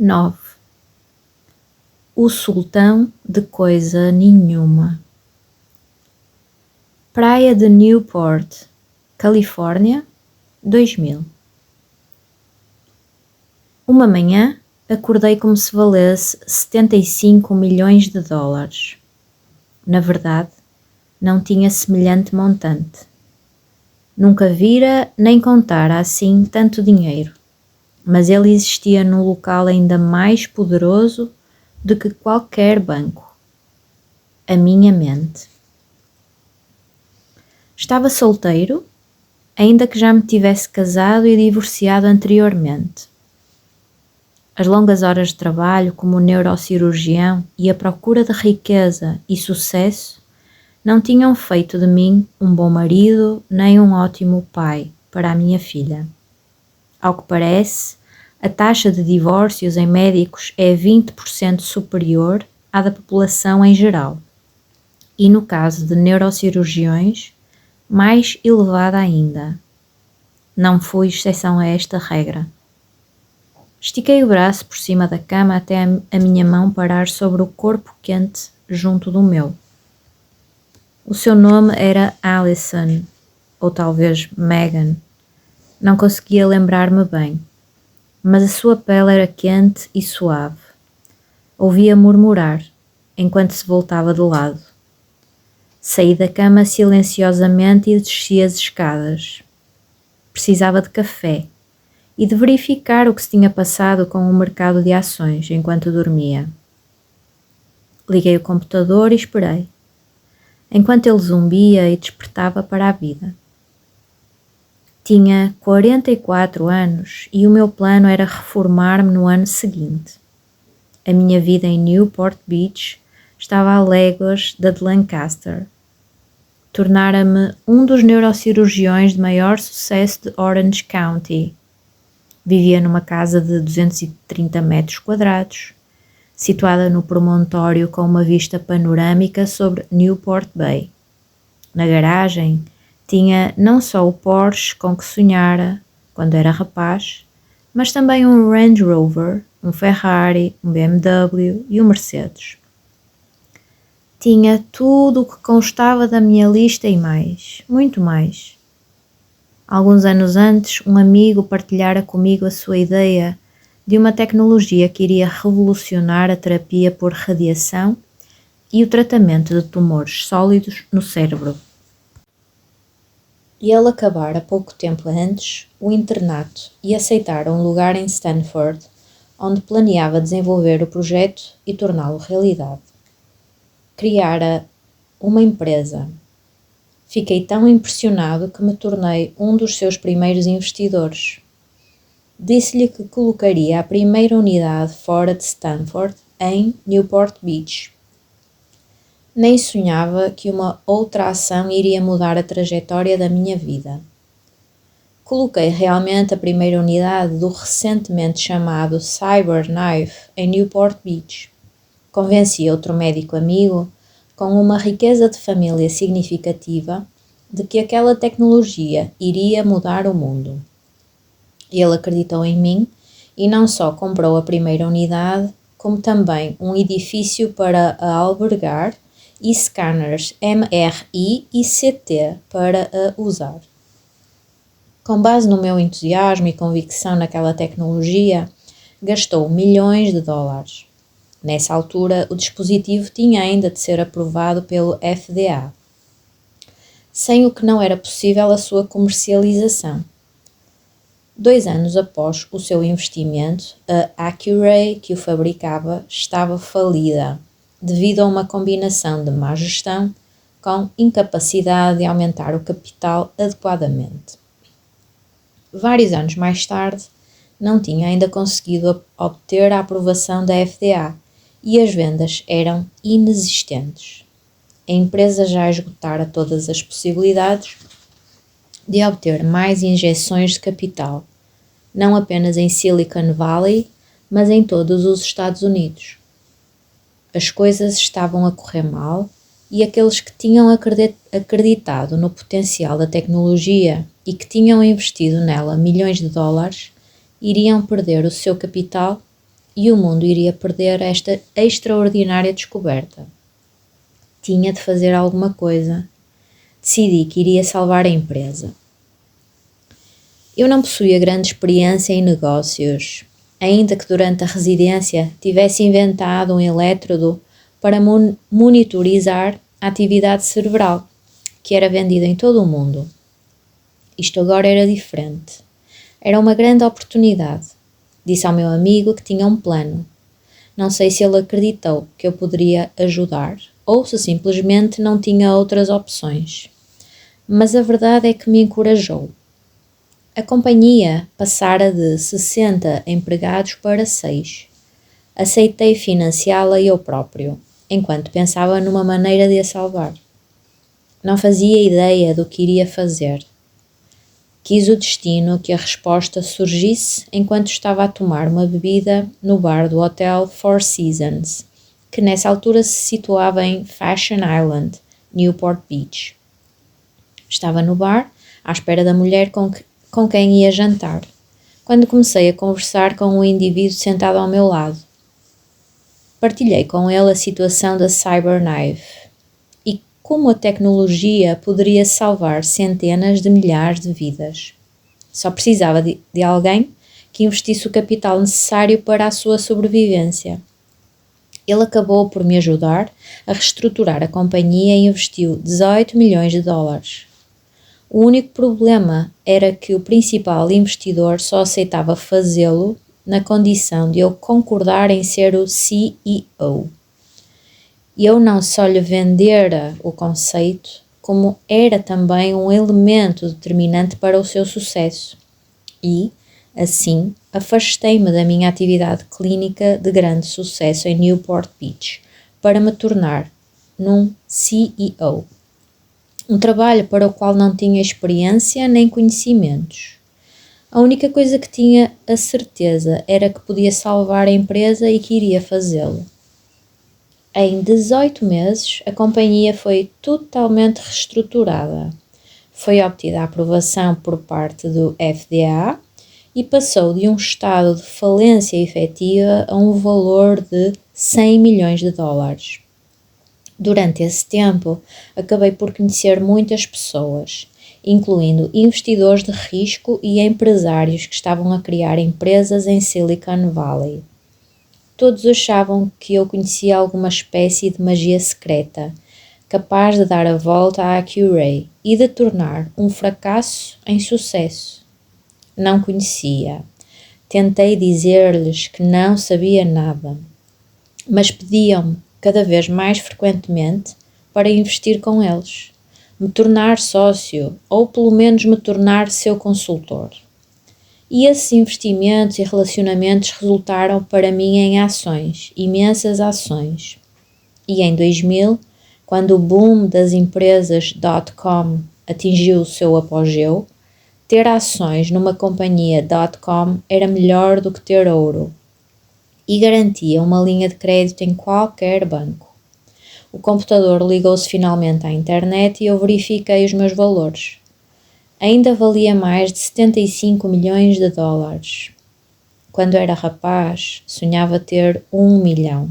9. O sultão de coisa nenhuma. Praia de Newport, Califórnia, 2000. Uma manhã acordei como se valesse 75 milhões de dólares. Na verdade, não tinha semelhante montante. Nunca vira nem contara assim tanto dinheiro, mas ele existia num local ainda mais poderoso do que qualquer banco: a minha mente. Estava solteiro, ainda que já me tivesse casado e divorciado anteriormente. As longas horas de trabalho como neurocirurgião e a procura de riqueza e sucesso não tinham feito de mim um bom marido nem um ótimo pai para a minha filha. Ao que parece, a taxa de divórcios em médicos é 20% superior à da população em geral, e no caso de neurocirurgiões, mais elevada ainda. Não fui exceção a esta regra. Estiquei o braço por cima da cama até a minha mão parar sobre o corpo quente junto do meu. O seu nome era Alison, ou talvez Megan. Não conseguia lembrar-me bem, mas a sua pele era quente e suave. Ouvia murmurar, enquanto se voltava de lado. Saí da cama silenciosamente e desci as escadas. Precisava de café e de verificar o que se tinha passado com o mercado de ações enquanto dormia. Liguei o computador e esperei, enquanto ele zumbia e despertava para a vida. Tinha 44 anos e o meu plano era reformar-me no ano seguinte. A minha vida em Newport Beach estava a léguas da de Lancaster. Tornara-me um dos neurocirurgiões de maior sucesso de Orange County. Vivia numa casa de 230 metros quadrados, situada no promontório com uma vista panorâmica sobre Newport Bay. Na garagem tinha não só o Porsche com que sonhara quando era rapaz, mas também um Range Rover, um Ferrari, um BMW e um Mercedes. Tinha tudo o que constava da minha lista e mais, muito mais. Alguns anos antes, um amigo partilhara comigo a sua ideia de uma tecnologia que iria revolucionar a terapia por radiação e o tratamento de tumores sólidos no cérebro. E ele acabara pouco tempo antes o internato e aceitara um lugar em Stanford, onde planeava desenvolver o projeto e torná-lo realidade. Criara uma empresa. Fiquei tão impressionado que me tornei um dos seus primeiros investidores. Disse-lhe que colocaria a primeira unidade fora de Stanford, em Newport Beach. Nem sonhava que uma outra ação iria mudar a trajetória da minha vida. Coloquei realmente a primeira unidade do recentemente chamado CyberKnife em Newport Beach. Convenci outro médico amigo, com uma riqueza de família significativa, de que aquela tecnologia iria mudar o mundo. Ele acreditou em mim e não só comprou a primeira unidade, como também um edifício para a albergar e scanners MRI e CT para a usar. Com base no meu entusiasmo e convicção naquela tecnologia, gastou milhões de dólares. Nessa altura, o dispositivo tinha ainda de ser aprovado pelo FDA, sem o que não era possível a sua comercialização. 2 anos após o seu investimento, a Accuray, que o fabricava, estava falida, devido a uma combinação de má gestão com incapacidade de aumentar o capital adequadamente. Vários anos mais tarde, não tinha ainda conseguido obter a aprovação da FDA e as vendas eram inexistentes. A empresa já esgotara todas as possibilidades de obter mais injeções de capital, não apenas em Silicon Valley, mas em todos os Estados Unidos. As coisas estavam a correr mal e aqueles que tinham acreditado no potencial da tecnologia e que tinham investido nela milhões de dólares iriam perder o seu capital e o mundo iria perder esta extraordinária descoberta. Tinha de fazer alguma coisa. Decidi que iria salvar a empresa. Eu não possuía grande experiência em negócios, ainda que durante a residência tivesse inventado um elétrodo para monitorizar a atividade cerebral, que era vendida em todo o mundo. Isto agora era diferente. Era uma grande oportunidade. Disse ao meu amigo que tinha um plano. Não sei se ele acreditou que eu poderia ajudar ou se simplesmente não tinha outras opções. Mas a verdade é que me encorajou. A companhia passara de 60 empregados para 6. Aceitei financiá-la eu próprio, enquanto pensava numa maneira de a salvar. Não fazia ideia do que iria fazer. Quis o destino que a resposta surgisse enquanto estava a tomar uma bebida no bar do Hotel Four Seasons, que nessa altura se situava em Fashion Island, Newport Beach. Estava no bar, à espera da mulher com quem ia jantar, quando comecei a conversar com um indivíduo sentado ao meu lado. Partilhei com ele a situação da Cyberknife e como a tecnologia poderia salvar centenas de milhares de vidas. Só precisava de alguém que investisse o capital necessário para a sua sobrevivência. Ele acabou por me ajudar a reestruturar a companhia e investiu 18 milhões de dólares. O único problema era que o principal investidor só aceitava fazê-lo na condição de eu concordar em ser o CEO. Eu não só lhe vendera o conceito, como era também um elemento determinante para o seu sucesso. E, assim, afastei-me da minha atividade clínica de grande sucesso em Newport Beach para me tornar num CEO. Um trabalho para o qual não tinha experiência nem conhecimentos. A única coisa que tinha a certeza era que podia salvar a empresa e que iria fazê-lo. Em 18 meses, a companhia foi totalmente reestruturada. Foi obtida a aprovação por parte do FDA e passou de um estado de falência efetiva a um valor de 100 milhões de dólares. Durante esse tempo, acabei por conhecer muitas pessoas, incluindo investidores de risco e empresários que estavam a criar empresas em Silicon Valley. Todos achavam que eu conhecia alguma espécie de magia secreta, capaz de dar a volta à Accuray e de tornar um fracasso em sucesso. Não conhecia. Tentei dizer-lhes que não sabia nada, mas pediam-me cada vez mais frequentemente para investir com eles, me tornar sócio ou pelo menos me tornar seu consultor. E esses investimentos e relacionamentos resultaram para mim em ações, imensas ações. E em 2000, quando o boom das empresas .com atingiu o seu apogeu, ter ações numa companhia .com era melhor do que ter ouro e garantia uma linha de crédito em qualquer banco. O computador ligou-se finalmente à internet e eu verifiquei os meus valores. Ainda valia mais de 75 milhões de dólares. Quando era rapaz, sonhava ter 1 milhão,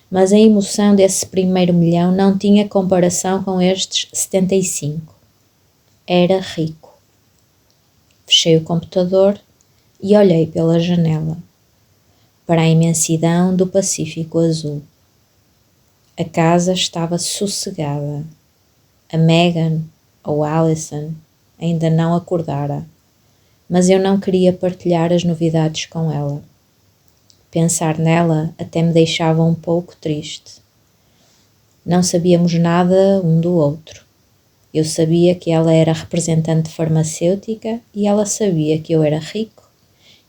mas a emoção desse primeiro milhão não tinha comparação com estes 75. Era rico. Fechei o computador e olhei pela janela para a imensidão do Pacífico Azul. A casa estava sossegada. A Megan ou Allison ainda não acordara, mas eu não queria partilhar as novidades com ela. Pensar nela até me deixava um pouco triste. Não sabíamos nada um do outro. Eu sabia que ela era representante farmacêutica e ela sabia que eu era rico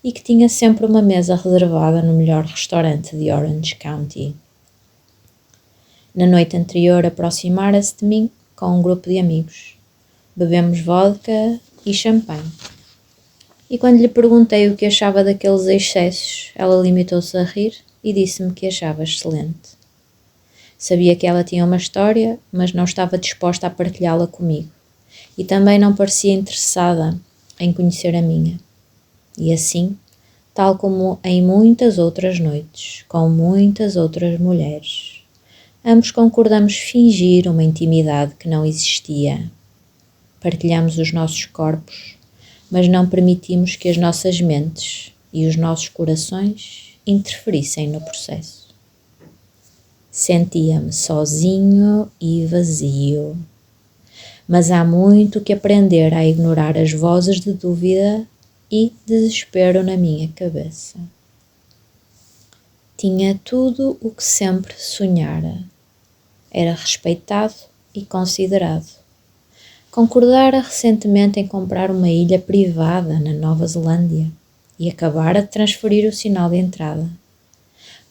e que tinha sempre uma mesa reservada no melhor restaurante de Orange County. Na noite anterior aproximara-se de mim com um grupo de amigos. Bebemos vodka e champanhe. E quando lhe perguntei o que achava daqueles excessos, ela limitou-se a rir e disse-me que achava excelente. Sabia que ela tinha uma história, mas não estava disposta a partilhá-la comigo. E também não parecia interessada em conhecer a minha. E assim, tal como em muitas outras noites, com muitas outras mulheres. Ambos concordamos fingir uma intimidade que não existia. Partilhamos os nossos corpos, mas não permitimos que as nossas mentes e os nossos corações interferissem no processo. Sentia-me sozinho e vazio, mas há muito que aprender a ignorar as vozes de dúvida e desespero na minha cabeça. Tinha tudo o que sempre sonhara. Era respeitado e considerado. Concordara recentemente em comprar uma ilha privada na Nova Zelândia e acabara de transferir o sinal de entrada.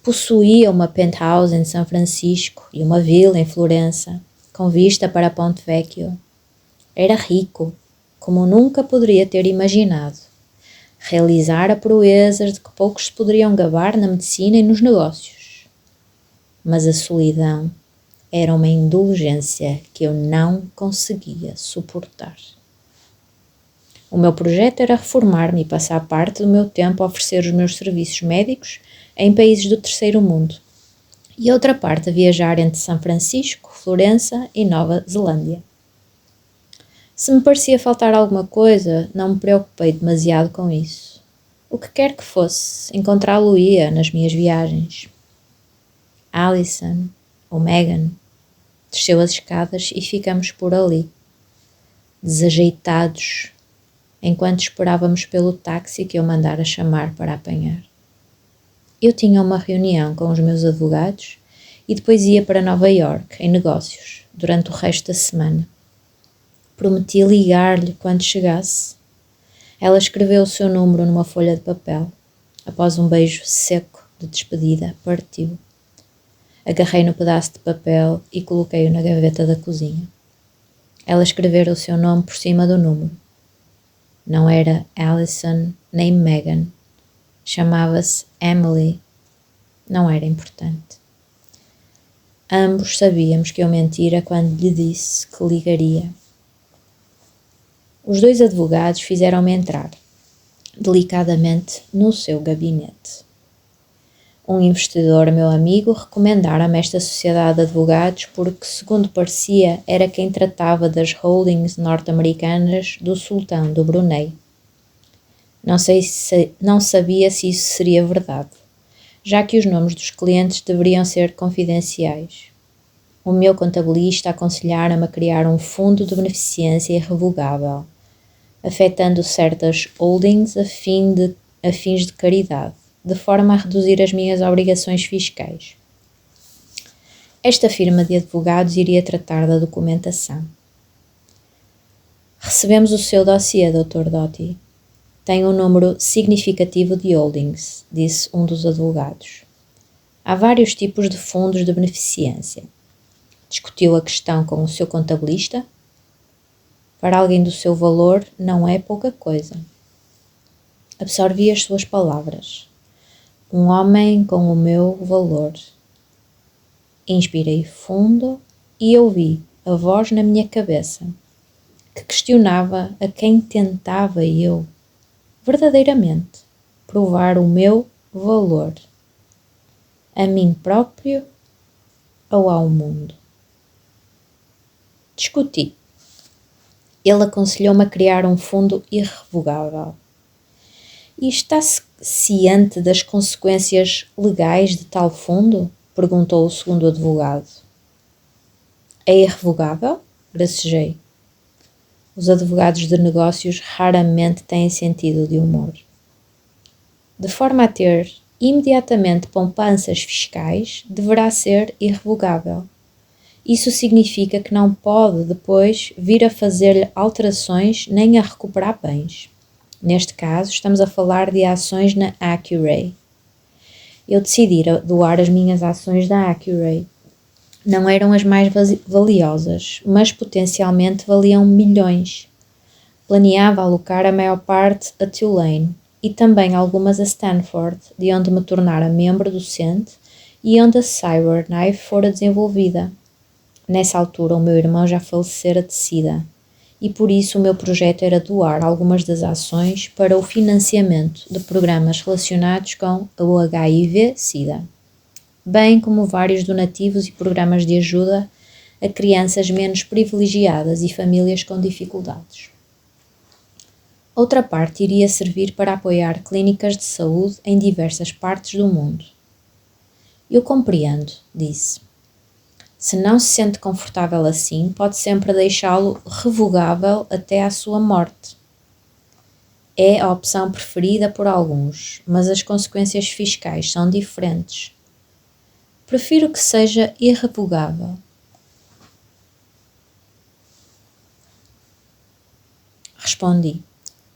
Possuía uma penthouse em São Francisco e uma vila em Florença, com vista para Ponte Vecchio. Era rico, como nunca poderia ter imaginado. Realizara proezas de que poucos se poderiam gabar na medicina e nos negócios. Mas a solidão era uma indulgência que eu não conseguia suportar. O meu projeto era reformar-me e passar parte do meu tempo a oferecer os meus serviços médicos em países do terceiro mundo, e outra parte a viajar entre São Francisco, Florença e Nova Zelândia. Se me parecia faltar alguma coisa, não me preocupei demasiado com isso. O que quer que fosse, encontrá-lo-ia nas minhas viagens. Alison, ou Megan, desceu as escadas e ficamos por ali, desajeitados, enquanto esperávamos pelo táxi que eu mandara chamar para apanhar. Eu tinha uma reunião com os meus advogados e depois ia para Nova York em negócios durante o resto da semana. Prometi ligar-lhe quando chegasse. Ela escreveu o seu número numa folha de papel. Após um beijo seco de despedida, partiu. Agarrei no pedaço de papel e coloquei-o na gaveta da cozinha. Ela escrevera o seu nome por cima do número. Não era Alison nem Megan. Chamava-se Emily. Não era importante. Ambos sabíamos que eu mentira quando lhe disse que ligaria. Os dois advogados fizeram-me entrar, delicadamente, no seu gabinete. Um investidor, meu amigo, recomendara-me esta sociedade de advogados porque, segundo parecia, era quem tratava das holdings norte-americanas do sultão do Brunei. Não sabia se isso seria verdade, já que os nomes dos clientes deveriam ser confidenciais. O meu contabilista aconselhara-me a criar um fundo de beneficência irrevogável, afetando certas holdings a fins de caridade, de forma a reduzir as minhas obrigações fiscais. Esta firma de advogados iria tratar da documentação. Recebemos o seu dossiê, Dr. Doty. Tem um número significativo de holdings, disse um dos advogados. Há vários tipos de fundos de beneficência. Discutiu a questão com o seu contabilista? Para alguém do seu valor, não é pouca coisa. Absorvi as suas palavras. Um homem com o meu valor. Inspirei fundo e ouvi a voz na minha cabeça, que questionava a quem tentava eu, verdadeiramente, provar o meu valor. A mim próprio ou ao mundo? Discuti. Ele aconselhou-me a criar um fundo irrevogável. E está-se ciente das consequências legais de tal fundo? Perguntou o segundo advogado. É irrevogável? Gracejei. Os advogados de negócios raramente têm sentido de humor. De forma a ter imediatamente poupanças fiscais, deverá ser irrevogável. Isso significa que não pode depois vir a fazer-lhe alterações nem a recuperar bens. Neste caso, estamos a falar de ações na Accuray. Eu decidi doar as minhas ações da Accuray. Não eram as mais valiosas, mas potencialmente valiam milhões. Planeava alocar a maior parte a Tulane e também algumas a Stanford, de onde me tornara membro docente e onde a CyberKnife fora desenvolvida. Nessa altura, o meu irmão já falecera de SIDA e por isso o meu projeto era doar algumas das ações para o financiamento de programas relacionados com o HIV-Sida, bem como vários donativos e programas de ajuda a crianças menos privilegiadas e famílias com dificuldades. Outra parte iria servir para apoiar clínicas de saúde em diversas partes do mundo. Eu compreendo, disse. Se não se sente confortável assim, pode sempre deixá-lo revogável até à sua morte. É a opção preferida por alguns, mas as consequências fiscais são diferentes. Prefiro que seja irrevogável. Respondi.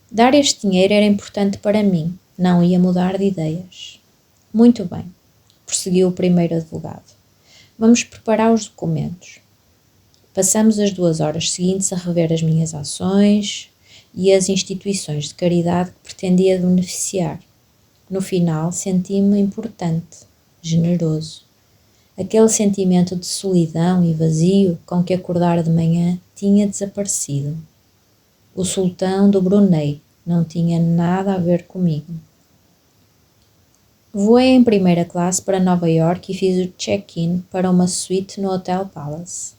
Dar este dinheiro era importante para mim, não ia mudar de ideias. Muito bem, prosseguiu o primeiro advogado. Vamos preparar os documentos. Passamos as 2 horas seguintes a rever as minhas ações e as instituições de caridade que pretendia beneficiar. No final, senti-me importante, generoso. Aquele sentimento de solidão e vazio com que acordara de manhã tinha desaparecido. O sultão do Brunei não tinha nada a ver comigo. Voei em primeira classe para Nova York e fiz o check-in para uma suíte no Hotel Palace,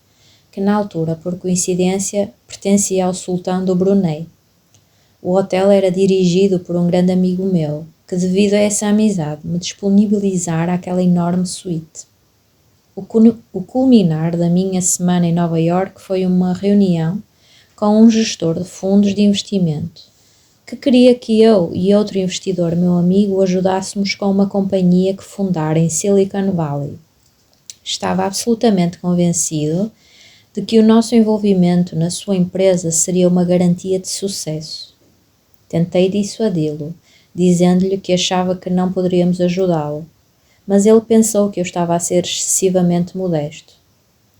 que na altura, por coincidência, pertencia ao sultão do Brunei. O hotel era dirigido por um grande amigo meu, que devido a essa amizade me disponibilizara aquela enorme suíte. O culminar da minha semana em Nova York foi uma reunião com um gestor de fundos de investimento, que queria que eu e outro investidor, meu amigo, o ajudássemos com uma companhia que fundara em Silicon Valley. Estava absolutamente convencido de que o nosso envolvimento na sua empresa seria uma garantia de sucesso. Tentei dissuadi-lo, dizendo-lhe que achava que não poderíamos ajudá-lo, mas ele pensou que eu estava a ser excessivamente modesto.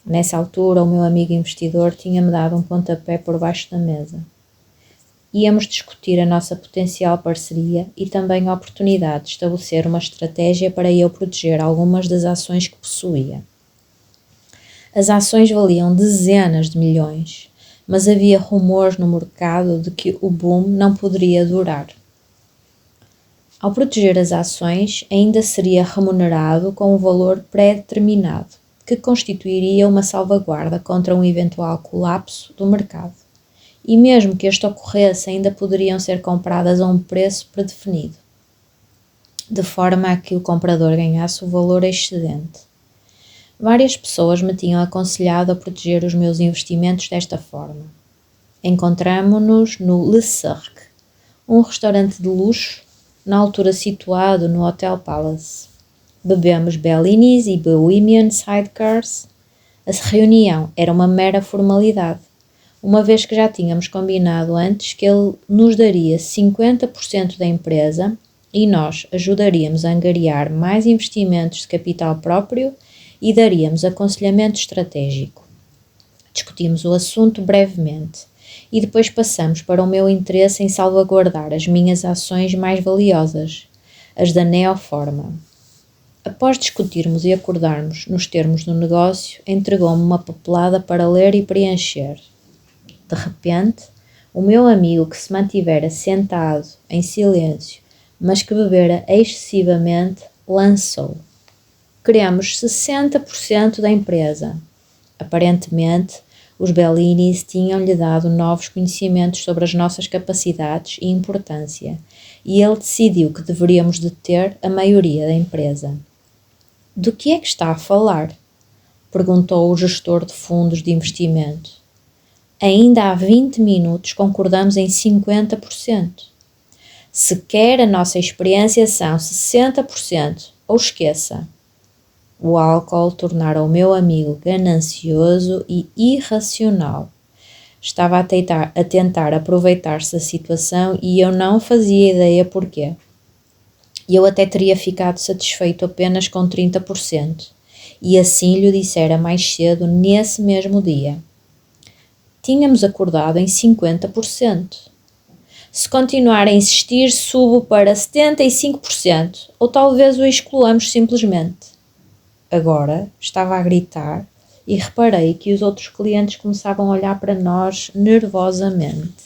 Nessa altura, o meu amigo investidor tinha-me dado um pontapé por baixo da mesa. Íamos discutir a nossa potencial parceria e também a oportunidade de estabelecer uma estratégia para eu proteger algumas das ações que possuía. As ações valiam dezenas de milhões, mas havia rumores no mercado de que o boom não poderia durar. Ao proteger as ações, ainda seria remunerado com um valor pré-determinado, que constituiria uma salvaguarda contra um eventual colapso do mercado. E mesmo que este ocorresse, ainda poderiam ser compradas a um preço predefinido, de forma a que o comprador ganhasse o valor excedente. Várias pessoas me tinham aconselhado a proteger os meus investimentos desta forma. Encontramo-nos no Le Cirque, um restaurante de luxo, na altura situado no Hotel Palace. Bebemos Bellinis e Bohemian Sidecars. A reunião era uma mera formalidade, uma vez que já tínhamos combinado antes que ele nos daria 50% da empresa e nós ajudaríamos a angariar mais investimentos de capital próprio e daríamos aconselhamento estratégico. Discutimos o assunto brevemente e depois passamos para o meu interesse em salvaguardar as minhas ações mais valiosas, as da Neoforma. Após discutirmos e acordarmos nos termos do negócio, entregou-me uma papelada para ler e preencher. De repente, o meu amigo, que se mantivera sentado em silêncio, mas que bebera excessivamente, lançou: queremos 60% da empresa. Aparentemente, os Bellinis tinham-lhe dado novos conhecimentos sobre as nossas capacidades e importância, e ele decidiu que deveríamos deter a maioria da empresa. Do que é que está a falar? Perguntou o gestor de fundos de investimento. Ainda há 20 minutos concordamos em 50%. Se quer a nossa experiência são 60%, ou esqueça. O álcool tornara o meu amigo ganancioso e irracional. Estava a tentar aproveitar-se da situação e eu não fazia ideia porquê. Eu até teria ficado satisfeito apenas com 30%, e assim lhe dissera mais cedo nesse mesmo dia. Tínhamos acordado em 50%. Se continuar a insistir, subo para 75%, ou talvez o excluamos simplesmente. Agora estava a gritar e reparei que os outros clientes começavam a olhar para nós nervosamente.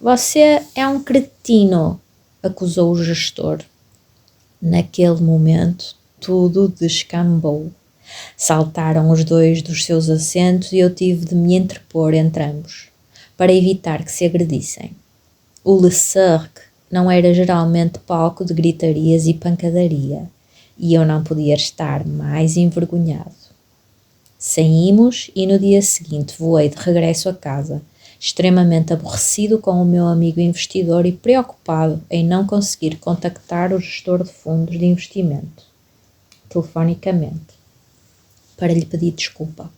Você é um cretino, acusou o gestor. Naquele momento, tudo descambou. Saltaram os dois dos seus assentos e eu tive de me interpor entre ambos, para evitar que se agredissem. O Le Cirque não era geralmente palco de gritarias e pancadaria, e eu não podia estar mais envergonhado. Saímos e no dia seguinte voei de regresso a casa, extremamente aborrecido com o meu amigo investidor e preocupado em não conseguir contactar o gestor de fundos de investimento, telefonicamente, para lhe pedir desculpa.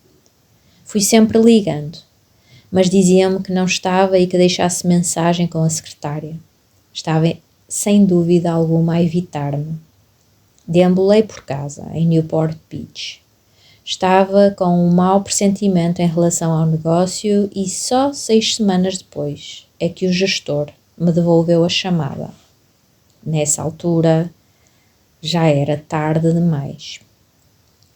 Fui sempre ligando, mas dizia-me que não estava e que deixasse mensagem com a secretária. Estava, sem dúvida alguma, a evitar-me. Deambulei por casa, em Newport Beach. Estava com um mau pressentimento em relação ao negócio e só 6 semanas depois é que o gestor me devolveu a chamada. Nessa altura, já era tarde demais.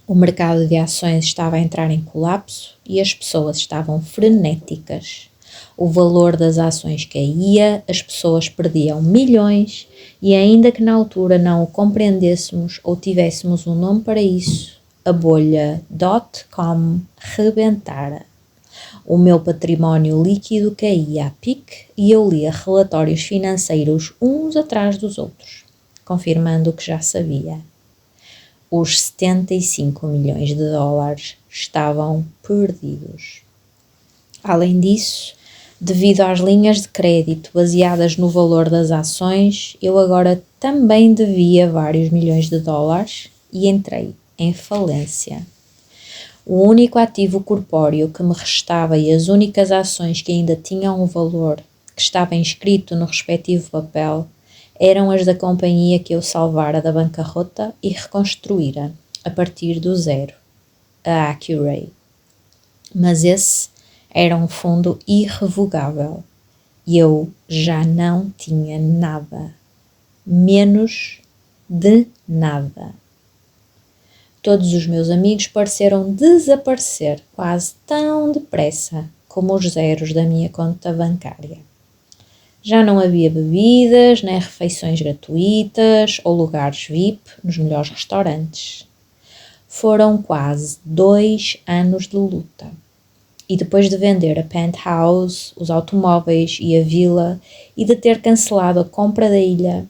O mercado de ações estava a entrar em colapso e as pessoas estavam frenéticas. O valor das ações caía, as pessoas perdiam milhões e ainda que na altura não o compreendêssemos ou tivéssemos um nome para isso, a bolha .com rebentara. O meu património líquido caía a pique e eu lia relatórios financeiros uns atrás dos outros, confirmando o que já sabia. Os 75 milhões de dólares estavam perdidos. Além disso, devido às linhas de crédito baseadas no valor das ações, eu agora também devia vários milhões de dólares e entrei em falência. O único ativo corpóreo que me restava e as únicas ações que ainda tinham um valor que estava inscrito no respectivo papel eram as da companhia que eu salvara da bancarrota e reconstruíra, a partir do zero, a Accuray. Mas esse era um fundo irrevogável e eu já não tinha nada, menos de nada. Todos os meus amigos pareceram desaparecer quase tão depressa como os zeros da minha conta bancária. Já não havia bebidas, nem refeições gratuitas ou lugares VIP nos melhores restaurantes. Foram quase 2 anos de luta. E depois de vender a penthouse, os automóveis e a vila e de ter cancelado a compra da ilha,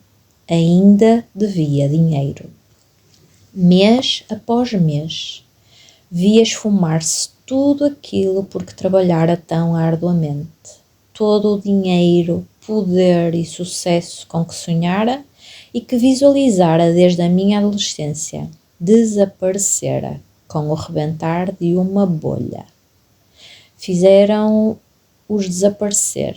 ainda devia dinheiro. Mês após mês, via esfumar-se tudo aquilo por que trabalhara tão arduamente. Todo o dinheiro, poder e sucesso com que sonhara e que visualizara desde a minha adolescência, desaparecera com o rebentar de uma bolha. Fizeram-os aparecer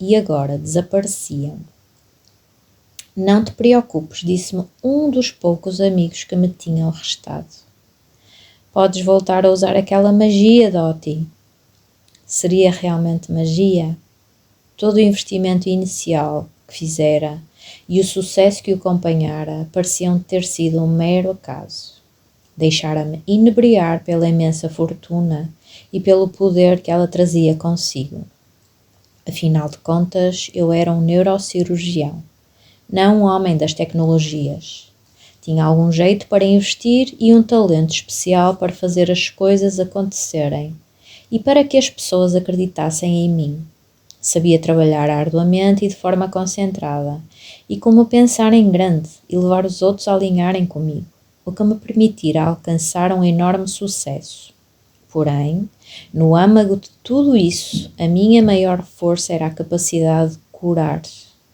e agora desapareciam. Não te preocupes, disse-me um dos poucos amigos que me tinham restado. Podes voltar a usar aquela magia, Dottie. Seria realmente magia? Todo o investimento inicial que fizera e o sucesso que o acompanhara pareciam ter sido um mero acaso. Deixara-me inebriar pela imensa fortuna e pelo poder que ela trazia consigo. Afinal de contas, eu era um neurocirurgião, não um homem das tecnologias. Tinha algum jeito para investir e um talento especial para fazer as coisas acontecerem e para que as pessoas acreditassem em mim. Sabia trabalhar arduamente e de forma concentrada, e como pensar em grande e levar os outros a alinharem comigo, o que me permitira alcançar um enorme sucesso. Porém, no âmago de tudo isso, a minha maior força era a capacidade de curar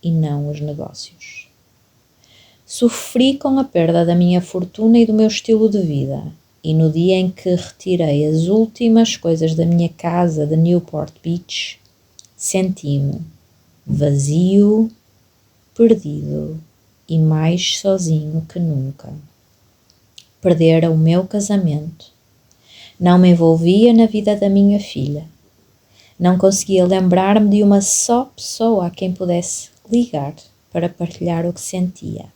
e não os negócios. Sofri com a perda da minha fortuna e do meu estilo de vida, e no dia em que retirei as últimas coisas da minha casa de Newport Beach, senti-me vazio, perdido e mais sozinho que nunca. Perdera o meu casamento. Não me envolvia na vida da minha filha. Não conseguia lembrar-me de uma só pessoa a quem pudesse ligar para partilhar o que sentia.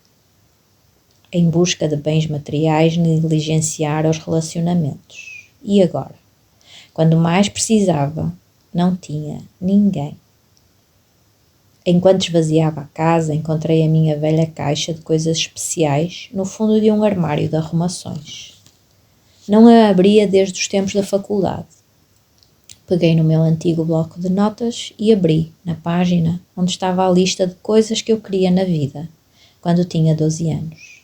em busca de bens materiais, negligenciara os relacionamentos. E agora, quando mais precisava, não tinha ninguém. Enquanto esvaziava a casa, encontrei a minha velha caixa de coisas especiais no fundo de um armário de arrumações. Não a abria desde os tempos da faculdade. Peguei no meu antigo bloco de notas e abri na página onde estava a lista de coisas que eu queria na vida, quando tinha 12 anos.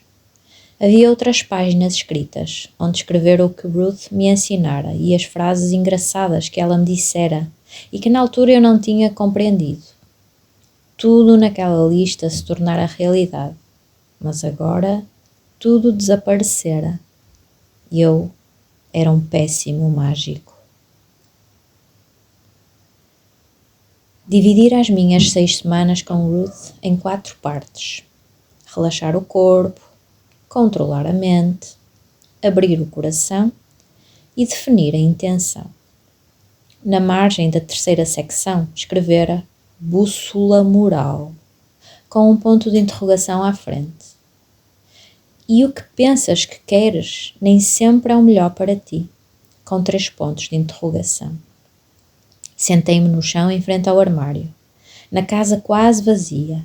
Havia outras páginas escritas, onde escrever o que Ruth me ensinara e as frases engraçadas que ela me dissera e que na altura eu não tinha compreendido. Tudo naquela lista se tornara realidade, mas agora tudo desaparecera. Eu era um péssimo mágico. Dividir as minhas 6 semanas com Ruth em 4 partes. Relaxar o corpo, controlar a mente, abrir o coração e definir a intenção. Na margem da terceira secção, escrevera bússola moral, com um ponto de interrogação à frente. E o que pensas que queres nem sempre é o melhor para ti, com 3 pontos de interrogação. Sentei-me no chão em frente ao armário, na casa quase vazia,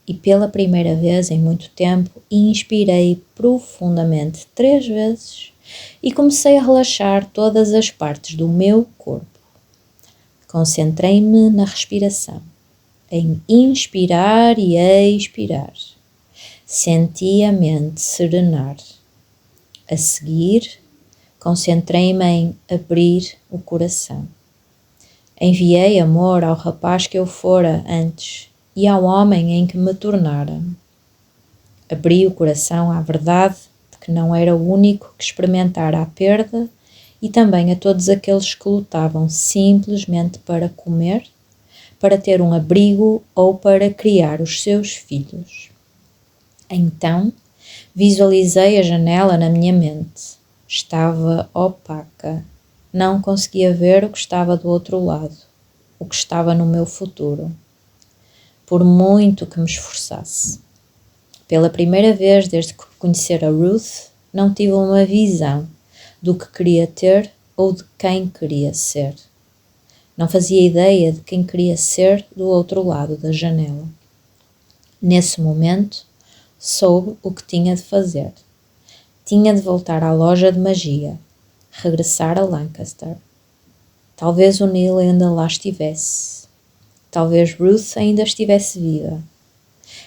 e pela primeira vez em muito tempo inspirei profundamente 3 vezes e comecei a relaxar todas as partes do meu corpo. Concentrei-me na respiração, em inspirar e expirar. Senti a mente serenar. A seguir, concentrei-me em abrir o coração. Enviei amor ao rapaz que eu fora antes e ao homem em que me tornara. Abri o coração à verdade de que não era o único que experimentara a perda e também a todos aqueles que lutavam simplesmente para comer, para ter um abrigo ou para criar os seus filhos. Então, visualizei a janela na minha mente. Estava opaca. Não conseguia ver o que estava do outro lado, o que estava no meu futuro. Por muito que me esforçasse. Pela primeira vez desde que conhecera Ruth, não tive uma visão do que queria ter ou de quem queria ser. Não fazia ideia de quem queria ser do outro lado da janela. Nesse momento, soube o que tinha de fazer. Tinha de voltar à loja de magia, regressar a Lancaster. Talvez o Neil ainda lá estivesse. Talvez Ruth ainda estivesse viva.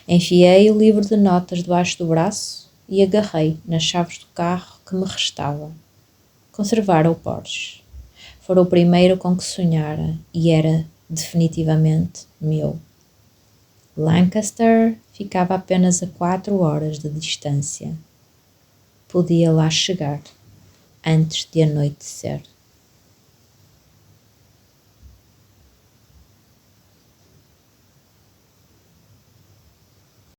Enfiei o livro de notas debaixo do braço e agarrei nas chaves do carro que me restava. Conservara o Porsche. Fora o primeiro com que sonhara e era definitivamente meu. Lancaster ficava apenas a 4 horas de distância. Podia lá chegar antes de anoitecer.